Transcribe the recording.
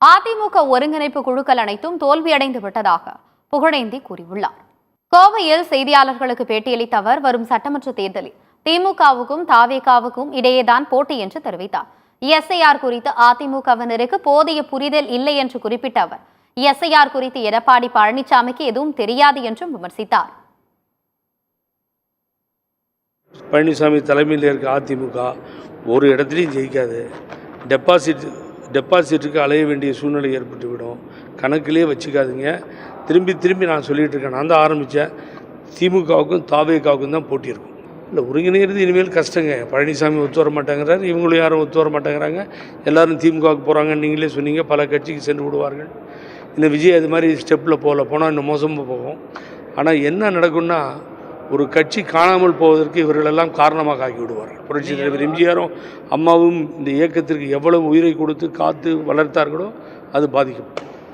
அதிமுக ஒருங்கிணைப்பு குழுக்கள் அனைத்தும் தோல்வியடைந்து விட்டதாக புகழேந்தி கூறியுள்ளார். கோவையில் செய்தியாளர்களுக்கு பேட்டியளித்த அவர், வரும் சட்டமன்ற தேர்தலில் திமுகவுக்கும் தாவேகாவுக்கும் இடையேதான் போட்டி என்று தெரிவித்தார். எஸ்ஐஆர் குறித்து அதிமுகவினருக்கு போதிய புரிதல் இல்லை என்று குறிப்பிட்ட அவர், எஸ்ஐஆர் குறித்து எடப்பாடி பழனிசாமிக்கு எதுவும் தெரியாது என்றும் விமர்சித்தார். பழனிசாமி தலைமையில் இருக்க அதிமுக ஒரு இடத்துலையும் ஜெயிக்காது. டெபாசிட்டுக்கு அலைய வேண்டிய சூழ்நிலை ஏற்பட்டுவிடும். கணக்கிலே வச்சுக்காதுங்க. திரும்பி நான் சொல்லிகிட்டு இருக்கேன். நான் தான் ஆரம்பித்தேன். திமுகவுக்கும் தாவேகாவுக்கும் தான் போட்டி இருக்கும். இல்லை, ஒருங்கிணைகிறது இனிமேல் கஷ்டங்க. பழனிசாமி ஒத்து வர மாட்டேங்கிறார், இவங்களும் யாரும் ஒத்து வர மாட்டேங்கிறாங்க. எல்லோரும் திமுகவுக்கு போகிறாங்கன்னு நீங்களே சொன்னீங்க. பல கட்சிக்கு சென்று விடுவார்கள். இந்த விஜய் அது மாதிரி ஸ்டெப்பில் போனால் இன்னும் மோசமாக போகும். ஆனால் என்ன நடக்கும்னா, ஒரு கட்சி காணாமல் போவதற்கு இவர்களெல்லாம் காரணமாக ஆக்கி விடுவார்கள். புரட்சி தலைவர் எம்ஜிஆரும் அம்மாவும் இந்த இயக்கத்திற்கு எவ்வளவு உயிரை கொடுத்து காத்து வளர்த்தார்களோ அது பாதிக்கும்.